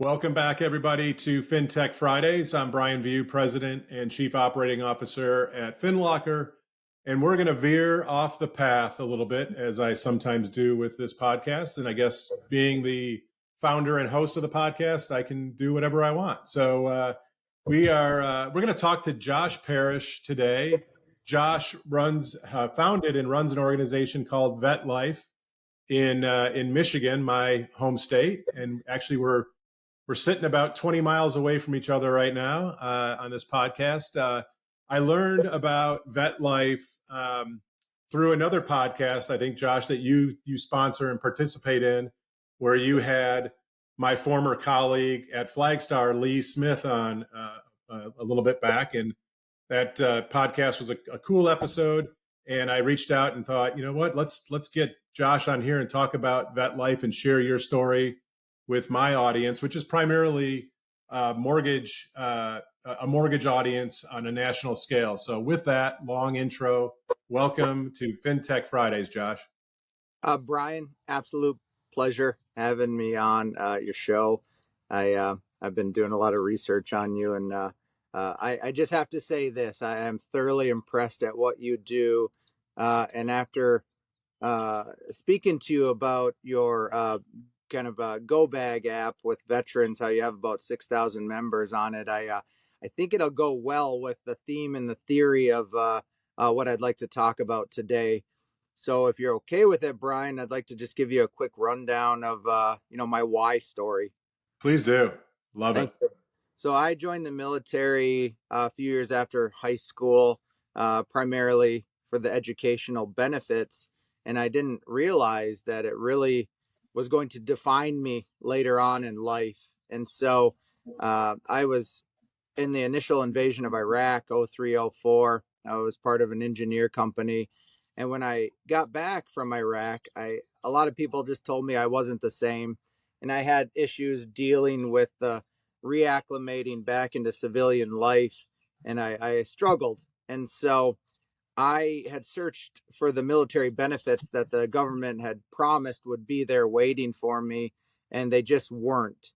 Welcome back, everybody, to Fintech Fridays. I'm Brian Vieaux, President and Chief Operating Officer at FinLocker, and we're going to veer off the path a little bit, as I sometimes do with this podcast. And I guess being the founder and host of the podcast, I can do whatever I want. So we're going to talk to Josh Parish today. Josh founded and runs an organization called VetLife in Michigan, my home state, and actually we're sitting about 20 miles away from each other right now on this podcast. I learned about VetLife through another podcast, I think, Josh, that you sponsor and participate in, where you had my former colleague at Flagstar, Lee Smith, on a little bit back. And that podcast was a cool episode. And I reached out and thought, you know what, let's get Josh on here and talk about VetLife and share your story with my audience, which is primarily a mortgage audience on a national scale. So with that long intro, welcome to FinTech Fridays, Josh. Brian, absolute pleasure having me on your show. I've been doing a lot of research on you, and I just have to say this. I am thoroughly impressed at what you do. And after speaking to you about your kind of Go Bag app with veterans, how you have about 6,000 members on it, I think it'll go well with the theme and the theory of what I'd like to talk about today. So if you're okay with it, Brian, I'd like to just give you a quick rundown of my why story. Please do. Love Thank it. you. So I joined the military a few years after high school, primarily for the educational benefits. And I didn't realize that it really was going to define me later on in life. And so I was in the initial invasion of Iraq, 03, 04. I was part of an engineer company. And when I got back from Iraq, a lot of people just told me I wasn't the same. And I had issues dealing with reacclimating back into civilian life. And I struggled. And so I had searched for the military benefits that the government had promised would be there waiting for me, and they just weren't.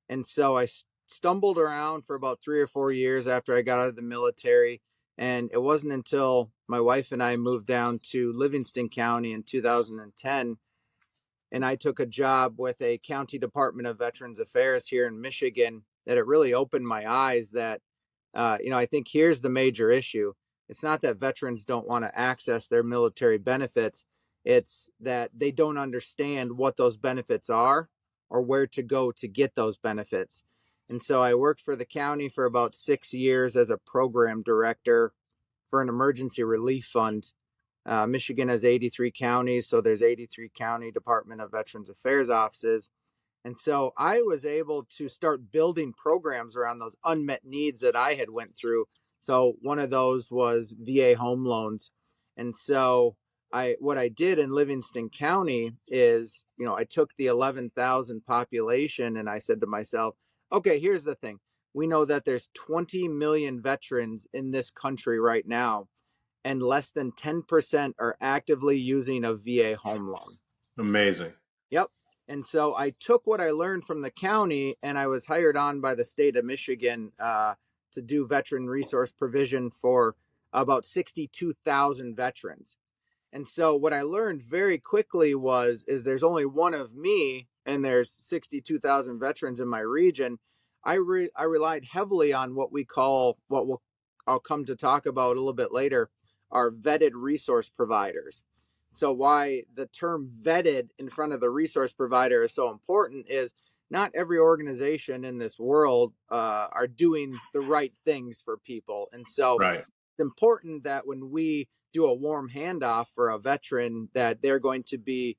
And so I stumbled around for about 3 or 4 years after I got out of the military. And it wasn't until my wife and I moved down to Livingston County in 2010, and I took a job with a county department of Veterans Affairs here in Michigan, that it really opened my eyes that, I think here's the major issue. It's not that veterans don't want to access their military benefits. It's that they don't understand what those benefits are or where to go to get those benefits. And so I worked for the county for about 6 years as a program director for an emergency relief fund. Michigan has 83 counties, so there's 83 county Department of Veterans Affairs offices. And so I was able to start building programs around those unmet needs that I had went through. So one of those was VA home loans. And so what I did in Livingston County is, I took the 11,000 population and I said to myself, okay, here's the thing. We know that there's 20 million veterans in this country right now, and less than 10% are actively using a VA home loan. Amazing. Yep. And so I took what I learned from the county, and I was hired on by the state of Michigan to do veteran resource provision for about 62,000 veterans. And so what I learned very quickly is there's only one of me, and there's 62,000 veterans in my region. I relied heavily on what I'll come to talk about a little bit later, are vetted resource providers. So why the term vetted in front of the resource provider is so important is not every organization in this world are doing the right things for people. And so Right. it's important that when we do a warm handoff for a veteran, that they're going to be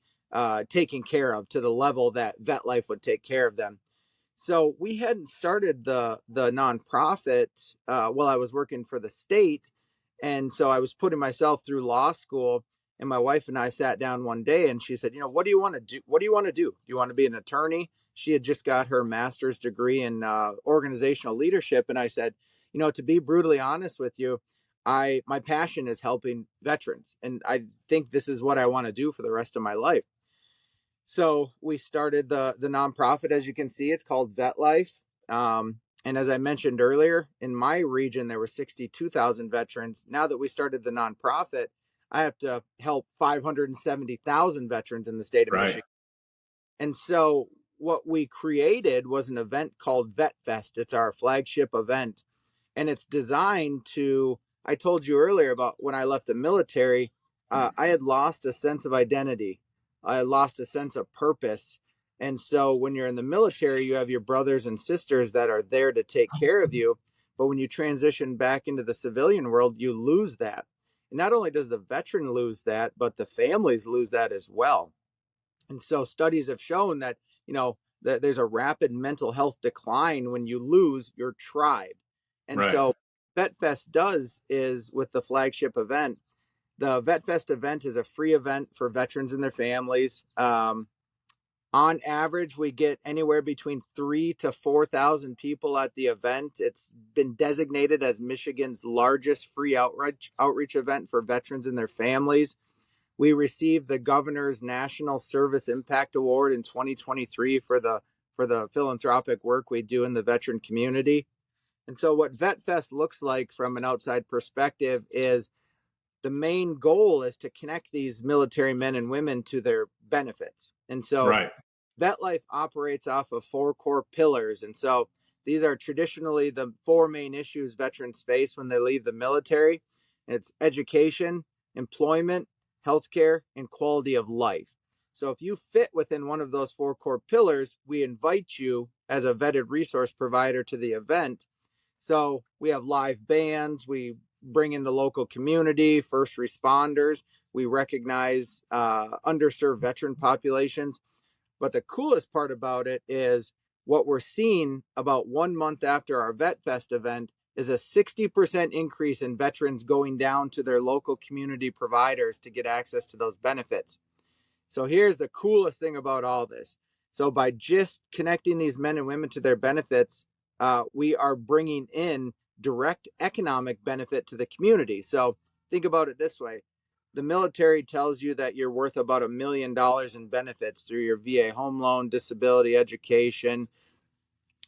taken care of to the level that VetLife would take care of them. So we hadn't started the nonprofit while I was working for the state. And so I was putting myself through law school, and my wife and I sat down one day and she said, what do you want to do? What do you want to do? Do you want to be an attorney? She had just got her master's degree in organizational leadership. And I said, to be brutally honest with you, my passion is helping veterans. And I think this is what I want to do for the rest of my life. So we started the nonprofit, as you can see, it's called VetLife. And as I mentioned earlier, in my region, there were 62,000 veterans. Now that we started the nonprofit, I have to help 570,000 veterans in the state of Right. Michigan. And so what we created was an event called VetFest. It's our flagship event, and it's designed to, I told you earlier about when I left the military, I had lost a sense of identity. I had lost a sense of purpose. And so when you're in the military, you have your brothers and sisters that are there to take care of you. But when you transition back into the civilian world, you lose that. And not only does the veteran lose that, but the families lose that as well. And so studies have shown that, that there's a rapid mental health decline when you lose your tribe. And Right. so VetFest does is with the flagship event. The VetFest event is a free event for veterans and their families. On average, we get anywhere between 3 to 4,000 people at the event. It's been designated as Michigan's largest free outreach event for veterans and their families. We received the Governor's National Service Impact Award in 2023 for the philanthropic work we do in the veteran community. And so what VetFest looks like from an outside perspective is the main goal is to connect these military men and women to their benefits. And so Right. VetLife operates off of four core pillars. And so these are traditionally the four main issues veterans face when they leave the military. It's education, employment, healthcare, and quality of life. So if you fit within one of those four core pillars, we invite you as a vetted resource provider to the event. So we have live bands, we bring in the local community, first responders, we recognize underserved veteran populations. But the coolest part about it is what we're seeing about 1 month after our VetFest event is a 60% increase in veterans going down to their local community providers to get access to those benefits. So here's the coolest thing about all this. So by just connecting these men and women to their benefits, we are bringing in direct economic benefit to the community. So think about it this way. The military tells you that you're worth about $1 million in benefits through your VA home loan, disability, education,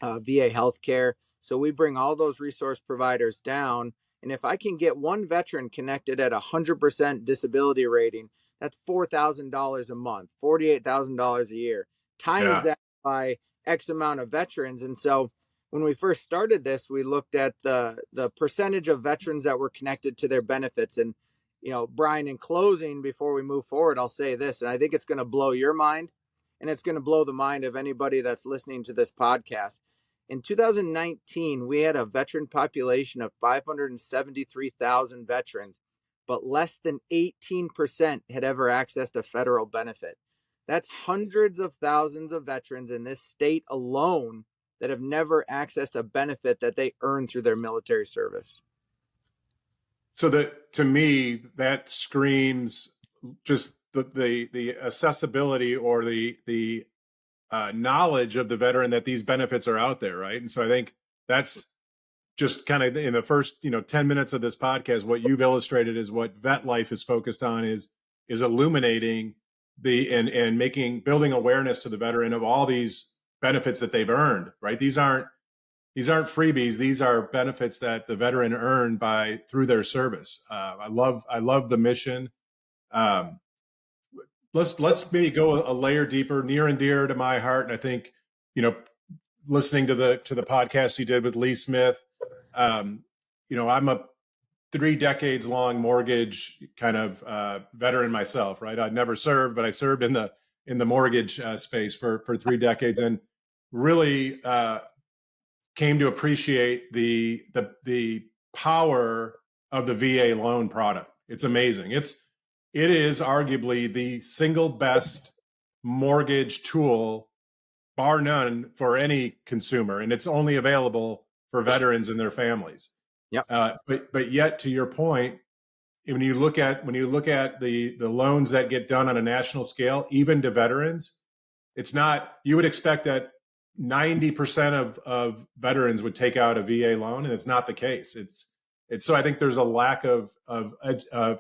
VA healthcare. So we bring all those resource providers down. And if I can get one veteran connected at 100% disability rating, that's $4,000 a month, $48,000 a year. Times Yeah. that by X amount of veterans. And so when we first started this, we looked at the percentage of veterans that were connected to their benefits. And, Brian, in closing, before we move forward, I'll say this, and I think it's going to blow your mind and it's going to blow the mind of anybody that's listening to this podcast. In 2019, we had a veteran population of 573,000 veterans, but less than 18% had ever accessed a federal benefit. That's hundreds of thousands of veterans in this state alone that have never accessed a benefit that they earned through their military service. So that, to me, that screams just the accessibility or the knowledge of the veteran that these benefits are out there, right? And so I think that's just kind of in the first 10 minutes of this podcast, what you've illustrated is what VetLife is focused on is illuminating and building awareness to the veteran of all these benefits that they've earned, right? These aren't freebies. These are benefits that the veteran earned through their service. I love the mission. Um, let's maybe go a layer deeper, near and dear to my heart. And I think, listening to the podcast you did with Lee Smith, I'm a 3 decades long mortgage kind of veteran myself, right? I'd never served, but I served in the mortgage space for 3 decades, and really came to appreciate the power of the VA loan product. It's amazing. It is arguably the single best mortgage tool, bar none, for any consumer, and it's only available for veterans and their families. Yep. But yet, to your point, when you look at the loans that get done on a national scale, even to veterans, it's not. You would expect that 90% of veterans would take out a VA loan, and it's not the case. It's so I think there's a lack of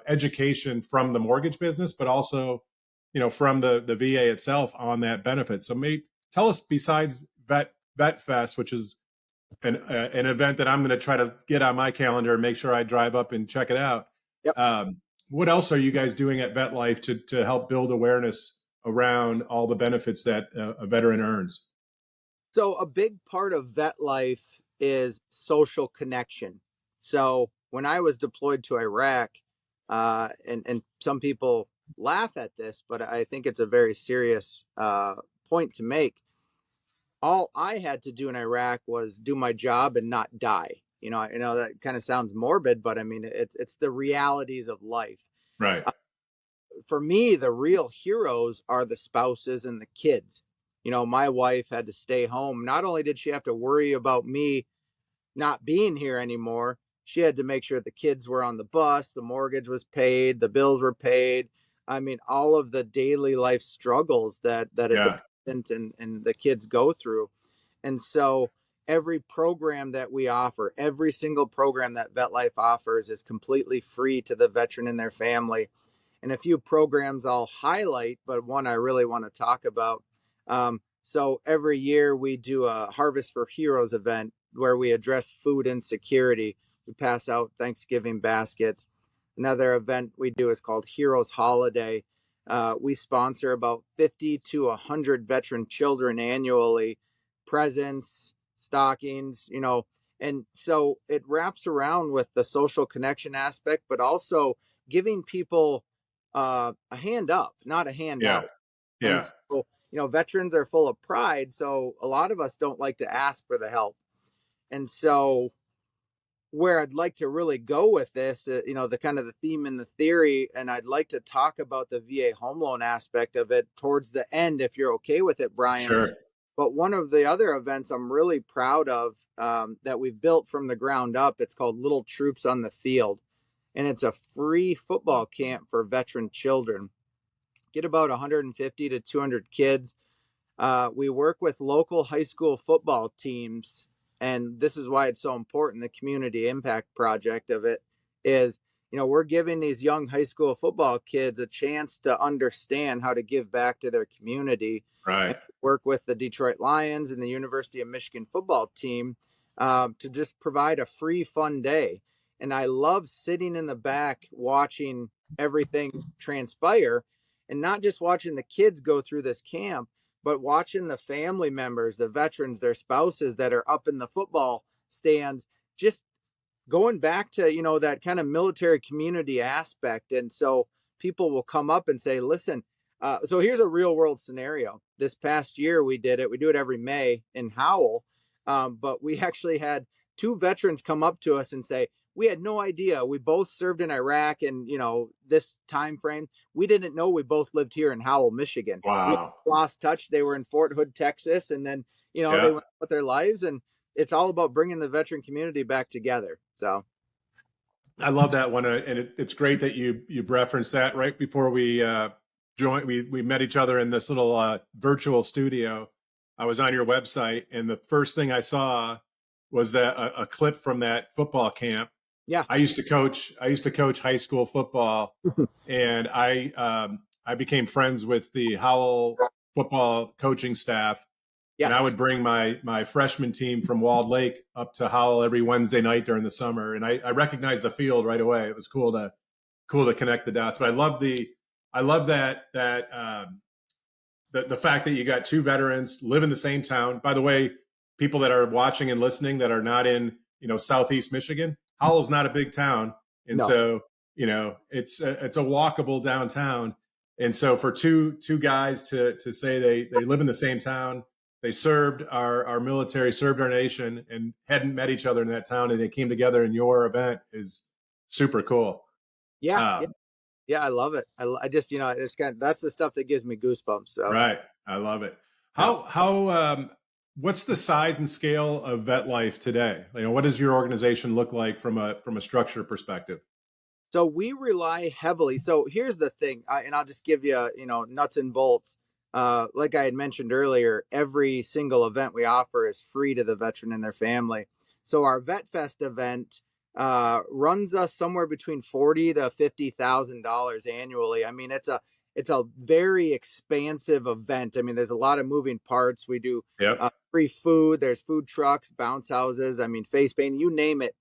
education from the mortgage business, but also from the VA itself on that benefit. So maybe tell us, besides VetFest, which is an event that I'm going to try to get on my calendar and make sure I drive up and check it out. Yep. What else are you guys doing at VetLife to help build awareness around all the benefits that a veteran earns? So a big part of vet life is social connection. So when I was deployed to Iraq, and some people laugh at this, but I think it's a very serious point to make. All I had to do in Iraq was do my job and not die. I know that kind of sounds morbid, but I mean it's the realities of life. Right. For me, the real heroes are the spouses and the kids. My wife had to stay home. Not only did she have to worry about me not being here anymore, she had to make sure the kids were on the bus, the mortgage was paid, the bills were paid. I mean, all of the daily life struggles that a Yeah. dependent and the kids go through. And so every program that we offer, every single program that VetLife offers is completely free to the veteran and their family. And a few programs I'll highlight, but one I really want to talk about. So every year we do a Harvest for Heroes event where we address food insecurity. We pass out Thanksgiving baskets. Another event we do is called Heroes Holiday. We sponsor about 50 to 100 veteran children annually, presents, stockings, and so it wraps around with the social connection aspect, but also giving people a hand up, not a Yeah. handout. And Yeah. so, veterans are full of pride. So a lot of us don't like to ask for the help. And so, where I'd like to really go with this, the kind of the theme and the theory, and I'd like to talk about the VA home loan aspect of it towards the end, if you're okay with it, Brian. Sure. But one of the other events I'm really proud of that we've built from the ground up, it's called Little Troops on the Field. And it's a free football camp for veteran children. Get about 150 to 200 kids. We work with local high school football teams, and this is why it's so important. The community impact project of it is, we're giving these young high school football kids a chance to understand how to give back to their community, and Right. work with the Detroit Lions and the University of Michigan football team to just provide a free, fun day. And I love sitting in the back watching everything transpire, and not just watching the kids go through this camp, but watching the family members, the veterans, their spouses that are up in the football stands, just going back to, that kind of military community aspect. And so people will come up and say, listen, so here's a real world scenario. This past year we did it. We do it every May in Howell. But we actually had two veterans come up to us and say, we had no idea. We both served in Iraq, and this time frame, we didn't know we both lived here in Howell, Michigan. We Wow. lost touch. They were in Fort Hood, Texas, and then they Yeah. went with their lives. And it's all about bringing the veteran community back together. So I love that one, and it's great that you referenced that right before we joined. We met each other in this little virtual studio. I was on your website, and the first thing I saw was that a clip from that football camp. yeah. I used to coach. I used to coach high school football, and I became friends with the Howell football coaching staff, and I Yes. would bring my freshman team from Walled Lake up to Howell every Wednesday night during the summer, and I recognized the field right away. It was cool to connect the dots. But I love that the fact that you got two veterans live in the same town. By the way, people that are watching and listening that are not in Southeast Michigan, Howell's not a big town, and No. so it's a walkable downtown. And so for two guys to say they live in the same town, they served our military, served our nation, and hadn't met each other in that town, and they came together in your event is super cool. Yeah. Yeah. Um, Yeah. I love it. I just, it's that's the stuff that gives me goosebumps. So right, I love it. yeah. How what's the size and scale of VetLife today? What does your organization look like from a structure perspective? So we rely heavily. So here's the thing, and I'll just give you, nuts and bolts. Like I had mentioned earlier, every single event we offer is free to the veteran and their family. So our VetFest event runs us somewhere between $40,000 to $50,000 annually. I mean, it's a very expansive event. I mean, there's a lot of moving parts. We do Yep. free food. There's food trucks, bounce houses. I mean, face painting, you name it.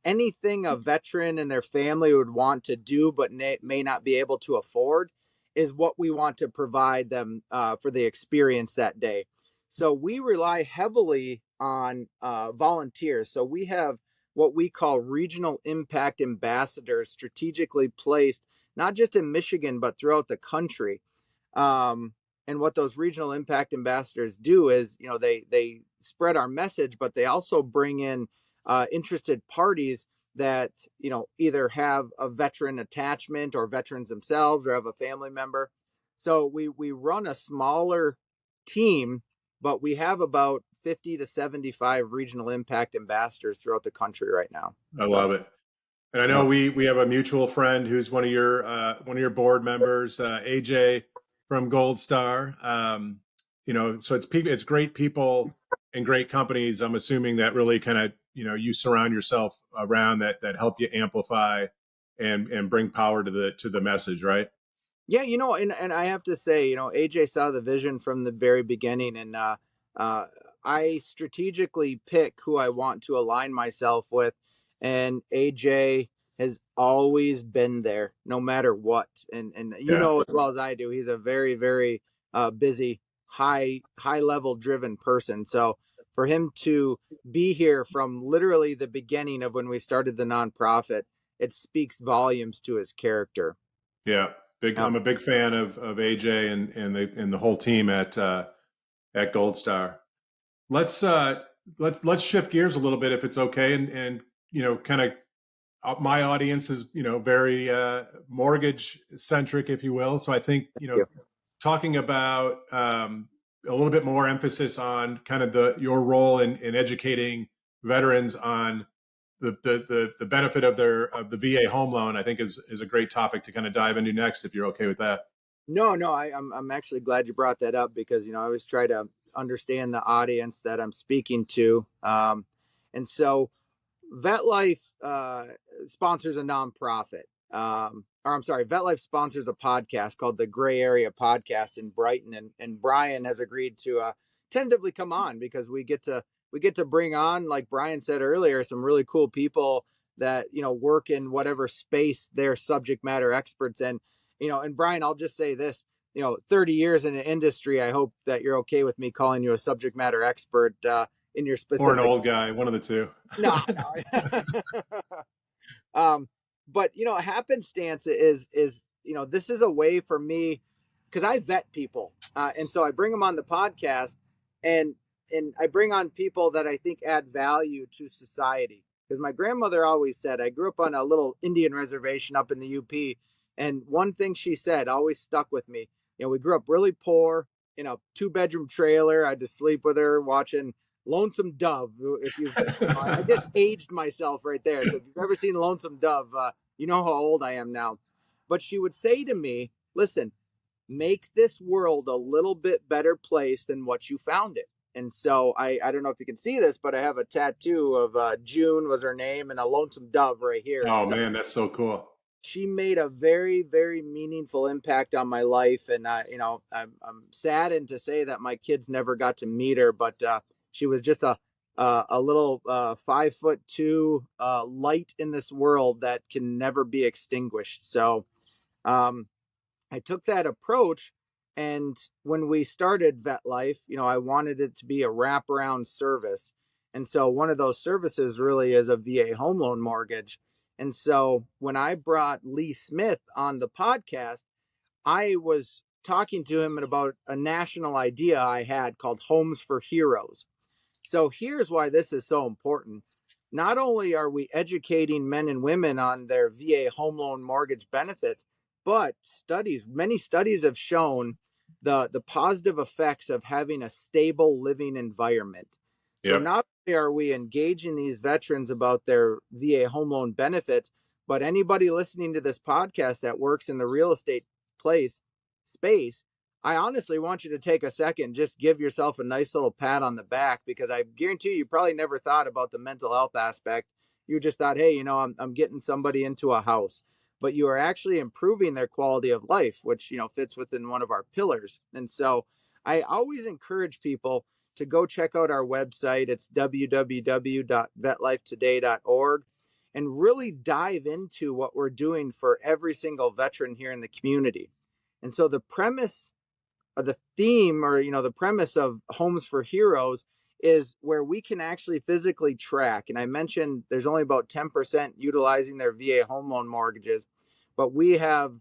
Anything a veteran and their family would want to do but may not be able to afford is what we want to provide them for the experience that day. So we rely heavily on volunteers. So we have what we call regional impact ambassadors strategically placed, not just in Michigan, but throughout the country. Um, and what those regional impact ambassadors do is, they spread our message, but they also bring in interested parties that either have a veteran attachment or veterans themselves or have a family member. So we run a smaller team, but we have about 50 to 75 regional impact ambassadors throughout the country right now. I So love it. And I yeah. know we have a mutual friend who's one of your board members, AJ from Gold Star. So it's great people and great companies. I'm assuming that really kind of you surround yourself around that help you amplify and bring power to the message, right? Yeah, and I have to say, AJ saw the vision from the very beginning, and uh, I strategically pick who I want to align myself with, and AJ has always been there, no matter what. And Yeah, as well as I do, he's a very, very busy, high level driven person. So for him to be here from literally the beginning of when we started the nonprofit, it speaks volumes to his character. yeah. Big. Yeah. I'm a big fan of AJ and the whole team at Gold Star. Let's uh let's shift gears a little bit if it's okay, and kind of my audience is very mortgage centric, if you will. So I think talking about a little bit more emphasis on kind of your role in educating veterans on the benefit of the VA home loan, I think is a great topic to kind of dive into next, if you're okay with that. No, I'm actually glad you brought that up because I always try to understand the audience that I'm speaking to, and so VetLife sponsors a nonprofit. Or I'm sorry, VetLife sponsors a podcast called the Gray Area Podcast in Brighton, and Brian has agreed to tentatively come on because we get to bring on, like Brian said earlier, some really cool people that work in whatever space they're subject matter experts in. And Brian, I'll just say this: 30 years in an industry, I hope that you're okay with me calling you a subject matter expert in your Or an specific. old guy, one of the two. No, no. um, but happenstance is this is a way for me because I vet people, and so I bring them on the podcast, and I bring on people that I think add value to society. Because my grandmother always said, I grew up on a little Indian reservation up in the UP, and one thing she said always stuck with me. We grew up really poor in a 2-bedroom trailer. I had to sleep with her watching Lonesome Dove. If you've, I just aged myself right there. So if you've ever seen Lonesome Dove, you know how old I am now. But she would say to me, "Listen, make this world a little bit better place than what you found it." And so I don't know if you can see this, but I have a tattoo of June was her name and a lonesome dove right here. And Oh so man, that's so cool. she made a very, very meaningful impact on my life. And I'm saddened to say that my kids never got to meet her, but she was just a little 5'2" light in this world that can never be extinguished. So um, I took that approach. And when we started VetLife, I wanted it to be a wraparound service. And so one of those services really is a VA home loan mortgage. And so when I brought Lee Smith on the podcast, I was talking to him about a national idea I had called Homes for Heroes. So here's why this is so important. Not only are we educating men and women on their VA home loan mortgage benefits, but many studies have shown the positive effects of having a stable living environment. So Yep. not only are we engaging these veterans about their VA home loan benefits, but anybody listening to this podcast that works in the real estate place space, I honestly want you to take a second, just give yourself a nice little pat on the back, because I guarantee you probably never thought about the mental health aspect. You just thought, hey, I'm getting somebody into a house. but you are actually improving their quality of life, which, fits within one of our pillars. And so I always encourage people to go check out our website. It's www.vetlifetoday.org, and really dive into what we're doing for every single veteran here in the community. And so the premise, the theme, or the premise of Homes for Heroes is where we can actually physically track. And I mentioned there's only about 10% utilizing their VA home loan mortgages, but we have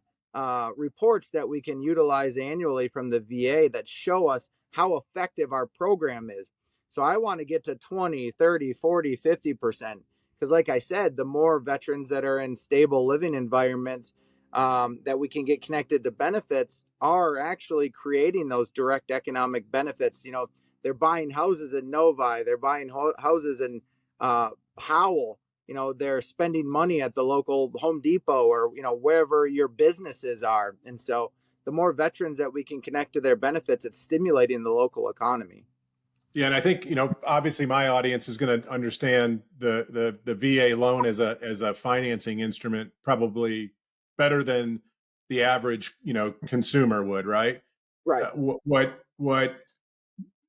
reports that we can utilize annually from the VA that show us how effective our program is. So I want to get to 20, 30, 40, 50%. Because like I said, the more veterans that are in stable living environments, that we can get connected to benefits, are actually creating those direct economic benefits. They're buying houses in Novi, they're buying houses in Howell. They're spending money at the local Home Depot, or wherever your businesses are. And so the more veterans that we can connect to their benefits, it's stimulating the local economy. Yeah, and I think obviously my audience is going to understand the VA loan as a financing instrument probably better than the average consumer would, right? Right.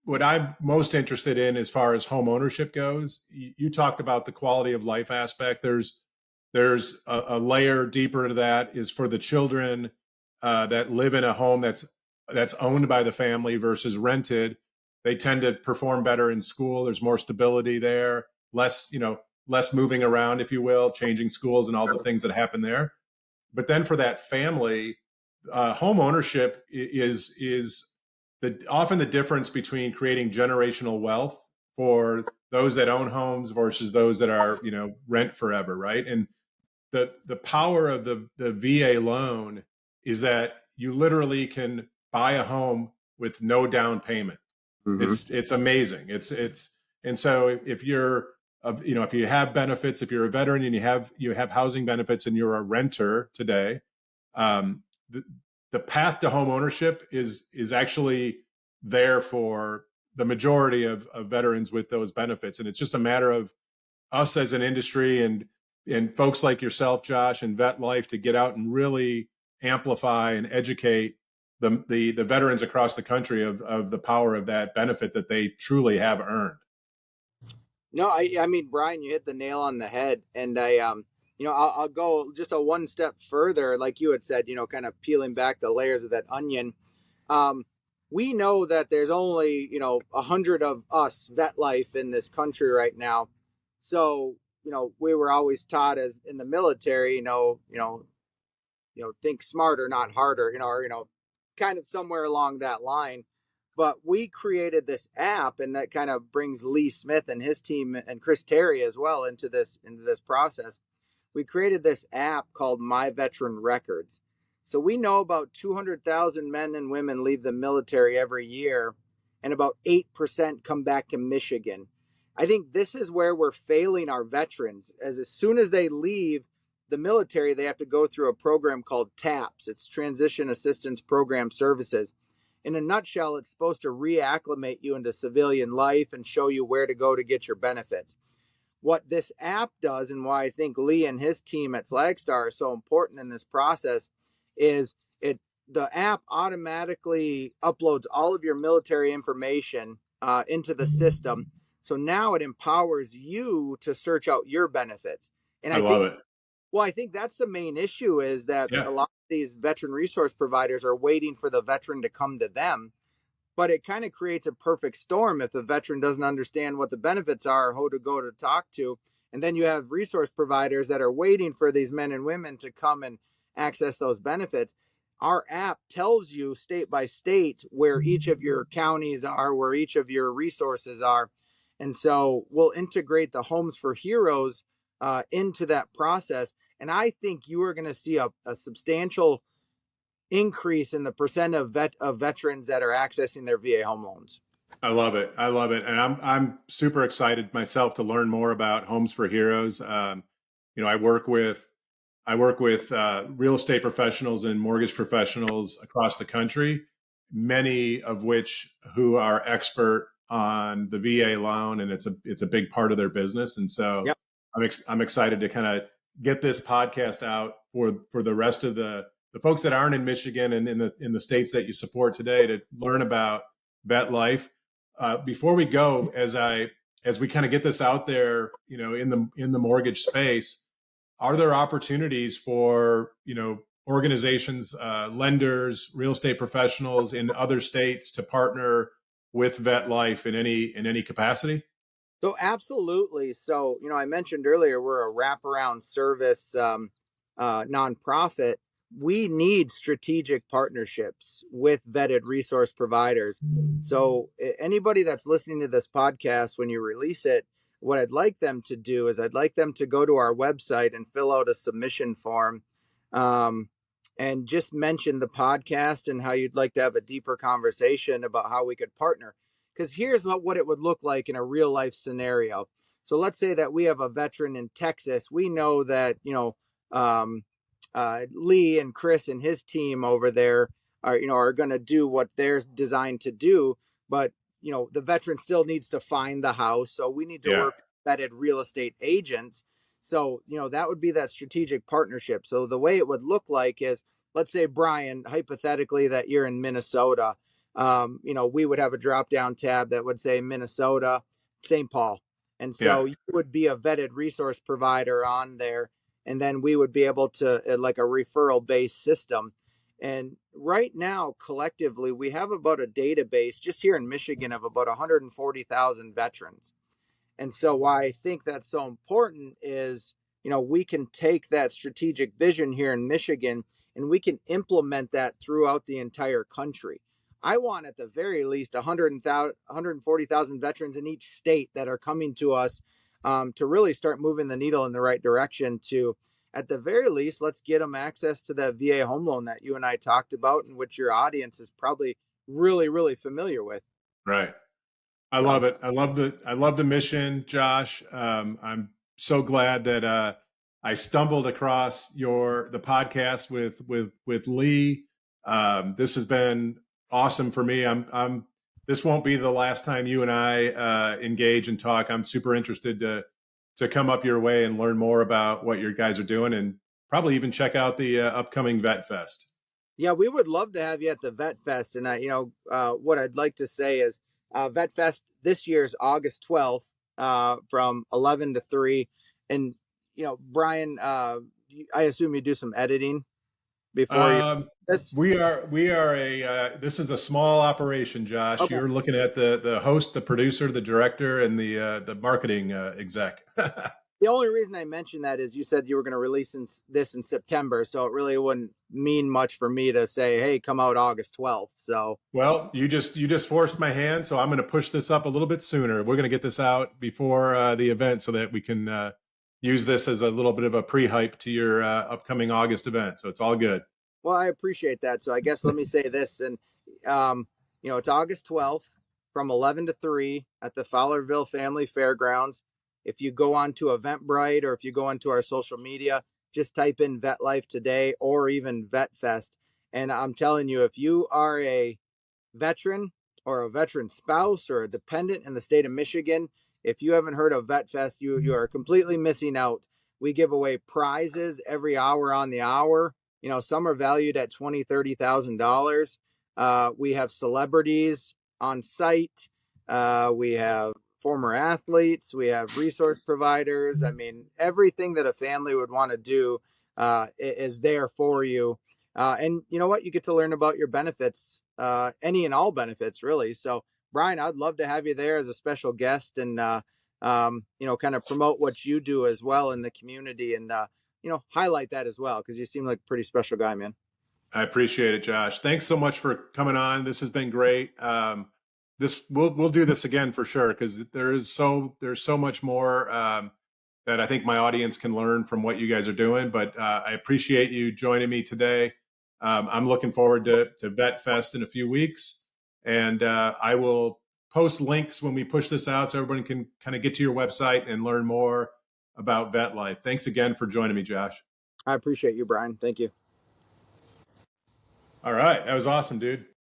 What I'm most interested in as far as home ownership goes, you talked about the quality of life aspect. There's a layer deeper to that, is for the children that live in a home that's owned by the family versus rented. They tend to perform better in school. There's more stability there, less moving around, if you will, changing schools and all the things that happen there. But then for that family, home ownership is often the difference between creating generational wealth for those that own homes versus those that are rent forever, right? And the power of the VA loan is that you literally can buy a home with no down payment. Mm-hmm. It's amazing. And so if you're if you have benefits, if you're a veteran and you have housing benefits and you're a renter today, um, the path to home ownership is actually there for the majority of veterans with those benefits. And it's just a matter of us as an industry and folks like yourself, Josh, and VetLife to get out and really amplify and educate the veterans across the country of the power of that benefit that they truly have earned. No, I mean, Brian, you hit the nail on the head. And I'll go just a one step further. Like you had said, kind of peeling back the layers of that onion. Um, we know that there's only, 100 of us VetLife in this country right now. So, we were always taught as in the military, think smarter, not harder, or, kind of somewhere along that line. But we created this app, and that kind of brings Lee Smith and his team and Chris Terry as well into this process. We created this app called My Veteran Records. So we know about 200,000 men and women leave the military every year, and about 8% come back to Michigan. I think this is where we're failing our veterans, as soon as they leave the military, they have to go through a program called TAPS. It's Transition Assistance Program Services. In a nutshell, it's supposed to reacclimate you into civilian life and show you where to go to get your benefits. What this app does, and why I think Lee and his team at Flagstar are so important in this process, is the app automatically uploads all of your military information into the system. So now it empowers you to search out your benefits. And I love it. well, I think that's the main issue, is that Yeah, a lot of these veteran resource providers are waiting for the veteran to come to them. But it kind of creates a perfect storm if the veteran doesn't understand what the benefits are, who to go to talk to. And then you have resource providers that are waiting for these men and women to come and access those benefits. Our app tells you state by state where each of your counties are, where each of your resources are. And so we'll integrate the Homes for Heroes into that process. And I think you are going to see a substantial increase in the percent of veterans that are accessing their VA home loans. I love it. I love it, and I'm super excited myself to learn more about Homes for Heroes. I work with real estate professionals and mortgage professionals across the country, many of which who are expert on the VA loan, and it's a big part of their business. And so Yep. I'm excited to kind of get this podcast out for the rest of the folks that aren't in Michigan and in the states that you support today to learn about VetLife. Before we go, as we kind of get this out there, in the mortgage space, are there opportunities for organizations, lenders, real estate professionals in other states to partner with VetLife in any capacity? So absolutely. So, I mentioned earlier we're a wraparound service nonprofit. We need strategic partnerships with vetted resource providers. So, anybody that's listening to this podcast, when you release it, what I'd like them to do is I'd like them to go to our website and fill out a submission form, um, and just mention the podcast and how you'd like to have a deeper conversation about how we could partner. Because here's what it would look like in a real life scenario. So let's say that we have a veteran in Texas. We know that um, Lee and Chris and his team over there are going to do what they're designed to do, but the veteran still needs to find the house. So we need to Yeah, work with vetted real estate agents. So that would be that strategic partnership. So the way it would look like is, let's say, Brian, hypothetically, that you're in Minnesota. We would have a drop down tab that would say Minnesota, St. Paul. And yeah, so you would be a vetted resource provider on there. And then we would be able to, like a referral based system. And right now, collectively, we have about a database just here in Michigan of about 140,000 veterans. And so why I think that's so important is, we can take that strategic vision here in Michigan and we can implement that throughout the entire country. I want at the very least 140,000 veterans in each state that are coming to us, to really start moving the needle in the right direction to, at the very least, let's get them access to that VA home loan that you and I talked about and which your audience is probably really, really familiar with. right. I So love it. I love the mission, Josh. I'm so glad that I stumbled across the podcast with Lee. This has been awesome for me. This won't be the last time you and I engage and talk. I'm super interested to come up your way and learn more about what your guys are doing, and probably even check out the upcoming Vet Fest. yeah, we would love to have you at the Vet Fest. And what I'd like to say is, Vet Fest this year is August 12th, from 11 to 3. And, Brian, I assume you do some editing before you Um, this. we are a this is a small operation, Josh. Okay. You're looking at the host, the producer, the director, and the marketing exec. The only reason I mentioned that is you said you were going to release this in September. So it really wouldn't mean much for me to say, hey, come out August 12th. So, Well, you just forced my hand, so I'm going to push this up a little bit sooner. We're going to get this out before the event so that we can use this as a little bit of a pre-hype to your upcoming August event. So it's all good. well, I appreciate that. So I guess let me say this, and it's August 12th from 11 to 3 at the Fowlerville Family Fairgrounds. If you go on to Eventbrite or if you go onto our social media, just type in VetLife today or even VetFest. And I'm telling you, if you are a veteran or a veteran spouse or a dependent in the state of Michigan, if you haven't heard of VetFest, you are completely missing out. We give away prizes every hour on the hour. Some are valued at $20,000, $30,000. We have celebrities on site. We have former athletes. We have resource providers. I mean, everything that a family would want to do is there for you. And you know what? You get to learn about your benefits, any and all benefits, really. So, Brian, I'd love to have you there as a special guest and, kind of promote what you do as well in the community and, highlight that as well, because you seem like a pretty special guy, man. I appreciate it, Josh. Thanks so much for coming on. This has been great. This we'll do this again for sure because there's so much more that I think my audience can learn from what you guys are doing. But I appreciate you joining me today. I'm looking forward to Vet Fest in a few weeks, and I will post links when we push this out so everyone can kind of get to your website and learn more about VetLife. Thanks again for joining me, Josh. I appreciate you, Brian. Thank you. All right, that was awesome, dude.